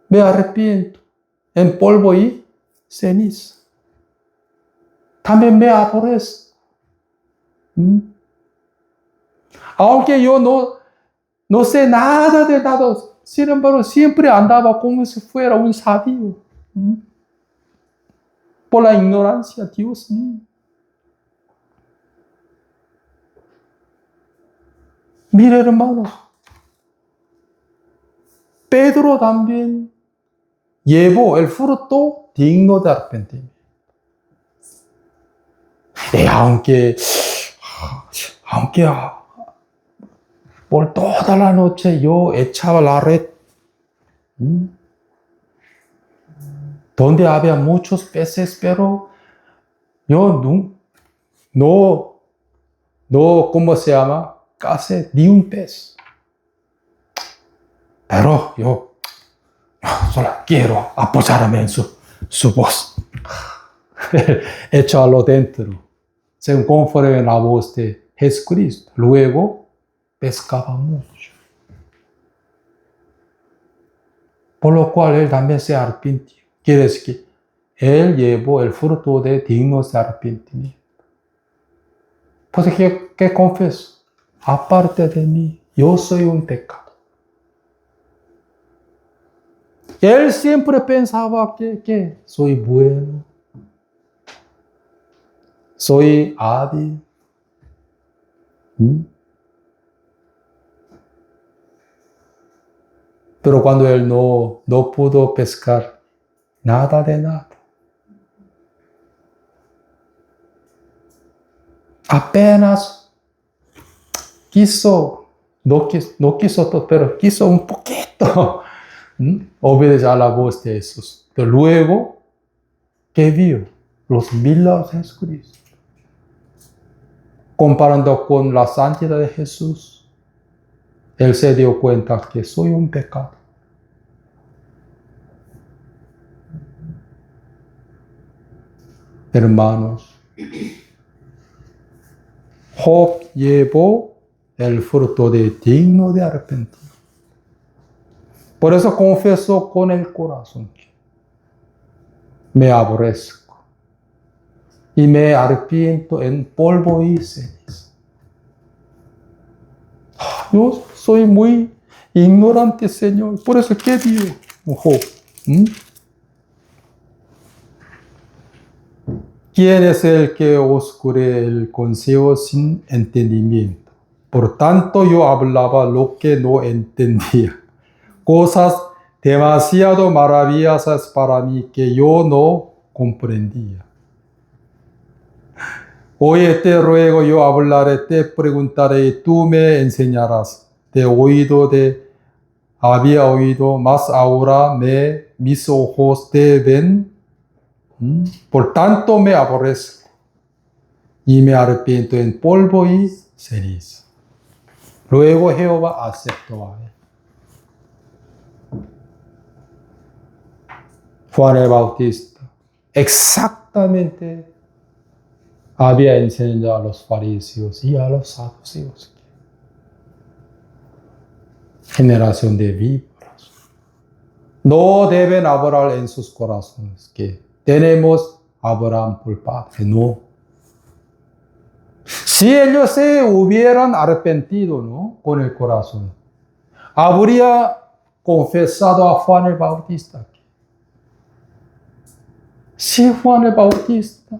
me arrepiento en polvo y ceniza. También me aborrezco. Aunque yo no sé nada de nada, sin embargo, siempre andaba como si fuera un sabio. Por la ignorancia, Dios mío. Mire, hermanos, Pedro también llevó el fruto digno de arrepentimiento. Y aunque por toda la noche yo echaba la red, donde había muchos peces, pero yo no, ¿cómo se llama? Casi ni un pez. Pero yo solo quiero apoyarme en su voz. Echarlo dentro, según conforme la voz de Jesucristo. Luego pescaba mucho. Por lo cual él también se arrepintió. Quiere decir que él llevó el fruto de dignos de arrepentimiento. Pues que confieso, aparte de mí, yo soy un pecado. Él siempre pensaba que soy bueno, soy hábil. Pero cuando él no pudo pescar nada de nada, apenas no quiso todo, pero quiso un poquito obedecer a la voz de Jesús. Pero luego, ¿qué vio? Los milagros de Jesucristo. Comparando con la santidad de Jesús, él se dio cuenta que soy un pecado. Hermanos, Job llevó el fruto de digno de arrepentimiento. Por eso confesó con el corazón: me aborrezco y me arrepiento en polvo y ceniza. Yo soy muy ignorante, Señor. Por eso, ¿qué digo, Job? ¿Quién es el que oscurece el consejo sin entendimiento? Por tanto, yo hablaba lo que no entendía. Cosas demasiado maravillosas para mí que yo no comprendía. Oye, te ruego, yo hablaré, te preguntaré y tú me enseñarás. Había oído, mas ahora mis ojos te ven. Por tanto me aborrezco y me arrepiento en polvo y ceniza. Luego Jehová aceptó a él. Juan el Bautista exactamente había enseñado a los fariseos y a los saduceos: generación de víboras, no deben adorar en sus corazones que tenemos Abraham por padre. No. Si ellos se hubieran arrepentido, ¿no?, con el corazón, habría confesado a Juan el Bautista. Si Juan el Bautista,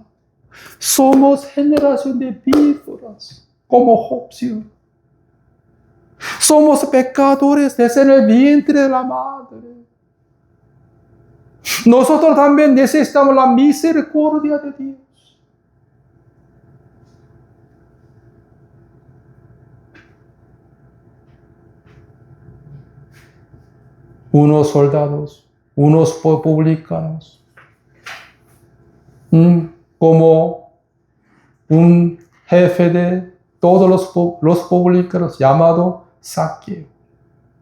somos generación de víboras, como Job. Somos pecadores desde el vientre de la madre. Nosotros también necesitamos la misericordia de Dios. unos soldados, unos publicanos, como un jefe de todos los publicanos llamado Zaqueo.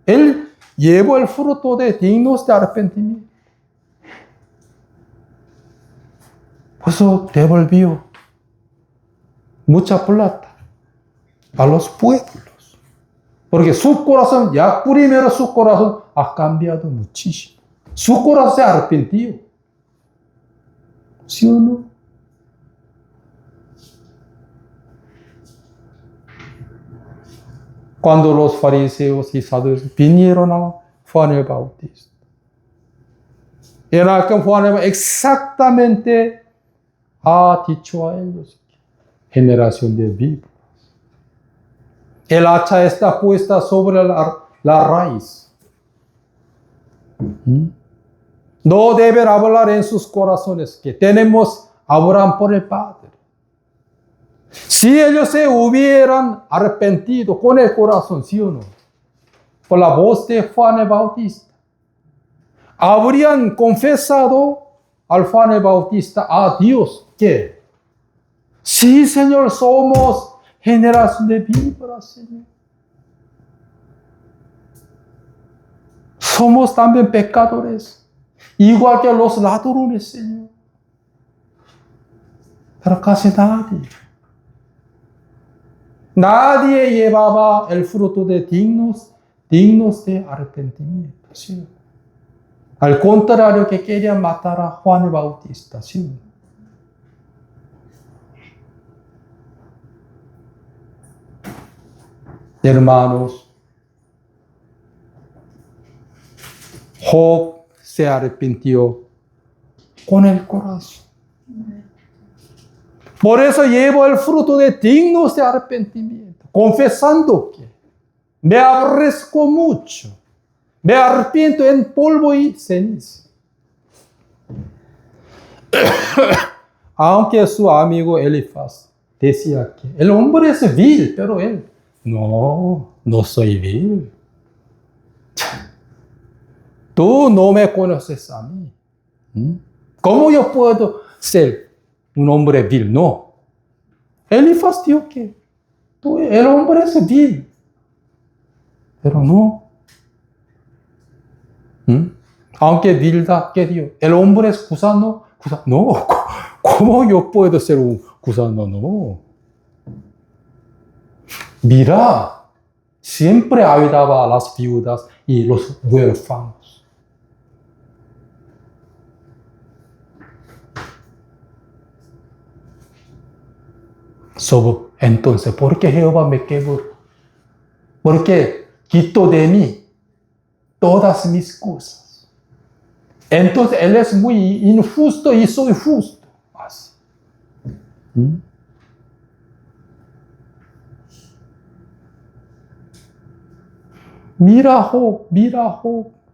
Él llevó el fruto de dignos de arrepentimiento. Por eso devolvió mucha plata a los pueblos. Porque su corazón, ya primero su corazón ha cambiado muchísimo. Su corazón se arrepintió. ¿Sí o no? Cuando los fariseos y saduceos vinieron a Juan el Bautista. Era que Juan exactamente ha dicho a ellos: generación de víboras. El hacha está puesta sobre la raíz. No deben hablar en sus corazones que tenemos a Abraham por el Padre. Si ellos se hubieran arrepentido con el corazón, ¿sí o no? Por la voz de Juan el Bautista, habrían confesado al Juan el Bautista a Dios que sí, Señor, somos generación de víboras, Señor. Somos también pecadores, igual que los ladrones, Señor. Pero casi nadie llevaba el fruto de dignos de arrepentimiento, ¿sí? Al contrario, que querían matar a Juan el Bautista, ¿sí? Hermanos, Job se arrepintió con el corazón. Por eso llevo el fruto de dignos de arrepentimiento, confesando que me aborrezco mucho, me arrepiento en polvo y ceniza. Aunque su amigo Elifaz decía que el hombre es vil, pero él, no soy vil. Tú no me conoces a mí. ¿Cómo yo puedo ser un hombre vil? No. Elifaz dijo que el hombre es vil. Pero no. Aunque vilda, ¿qué dijo? El hombre es gusano. No. ¿Cómo yo puedo ser un gusano? No. Mira, siempre ayudaba a las viudas y los huérfanos. Entonces, ¿por qué Jehová me quebró? Porque quitó de mí todas mis cosas. Entonces, Él es muy injusto y soy justo. Así. Mira Job.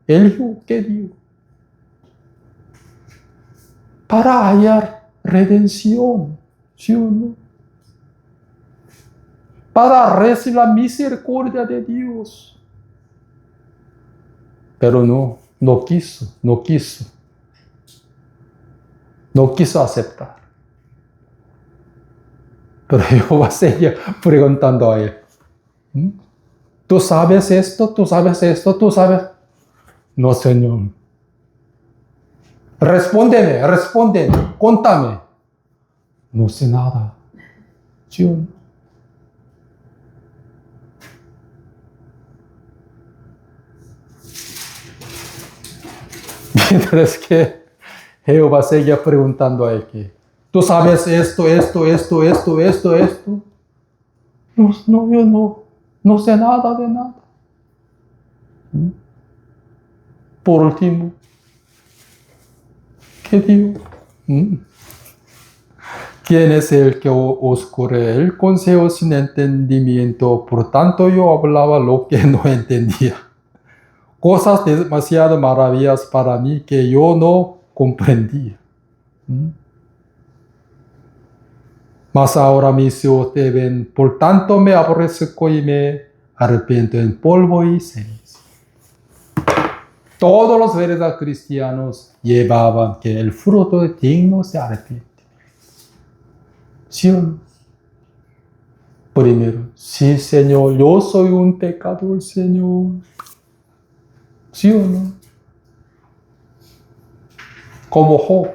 Él dijo, ¿qué dijo? Para hallar redención, ¿sí o no? Para recibir la misericordia de Dios. Pero no quiso aceptar. Pero Jehová seguía preguntando a él: ¿tú sabes esto? ¿Tú sabes esto? ¿Tú sabes? No, Señor. Respóndeme, contame. No sé nada. ¿Sí o no? Mientras que Jehová seguía preguntando a él que, ¿tú sabes esto? No, yo no sé nada de nada. Por último, ¿qué digo? ¿Quién es el que os corre el consejo sin entendimiento? Por tanto, yo hablaba lo que no entendía. Cosas demasiado maravillosas para mí que yo no comprendía. Mas ahora mis ojos te ven, por tanto me aborrezco y me arrepiento en polvo y ceniza. todos los verdaderos cristianos llevaban que el fruto de dignos de arrepentimiento. ¿Sí o no? Primero, sí, Señor, yo soy un pecador, Señor. ¿Sí o no? Como Job,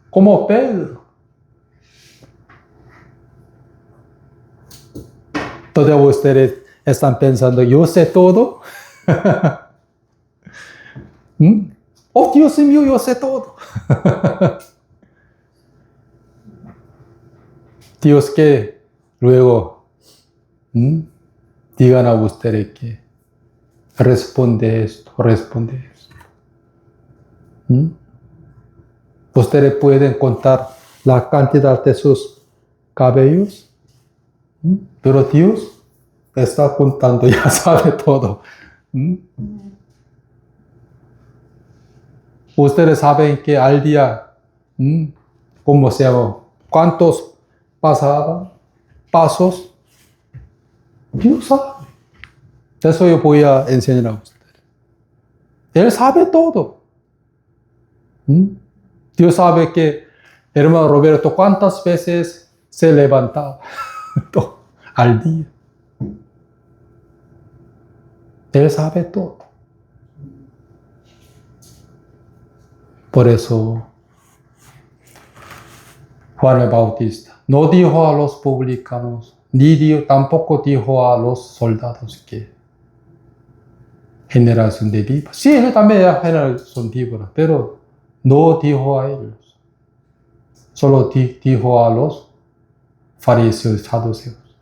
como Pedro. Todos ustedes están pensando, yo sé todo. Oh, Dios mío, yo sé todo. Dios que luego digan a ustedes que responde esto. Ustedes pueden contar la cantidad de sus cabellos, pero Dios está contando, ya sabe todo. Ustedes saben que al día, ¿cómo se llama? ¿Cuántos pasos? Dios sabe. Eso yo voy a enseñar a ustedes. Él sabe todo. Dios sabe que, hermano Roberto, ¿cuántas veces se levantaba al día? Él sabe todo. Por eso, Juan el Bautista no dijo a los publicanos, tampoco dijo a los soldados que generación de víboras. Sí, él también era generación víbora, pero no dijo a ellos. Solo dijo a los fariseos y saduceos,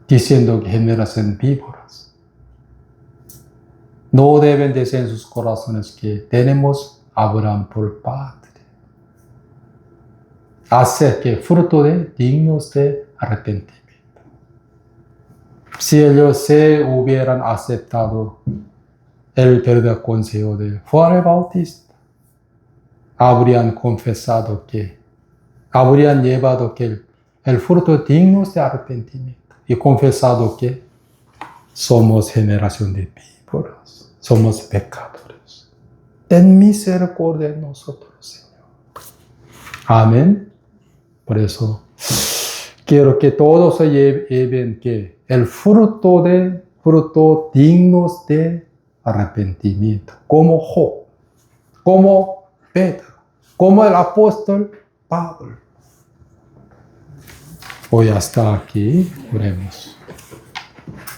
diciendo que generación víboras. No deben decir en sus corazones que tenemos a Abraham por padre. Hacer que fruto de dignos de arrepentimiento. Si ellos se hubieran aceptado el verdadero consejo de Juan el Bautista, habrían confesado habrían llevado que el fruto dignos de arrepentimiento y confesado que somos generación de víboras, somos pecadores. Ten misericordia de nosotros, Señor. Amén. Por eso quiero que todos se lleven que el fruto dignos de arrepentimiento, como Job, como Pedro, como el apóstol Pablo. Hoy hasta aquí, oremos.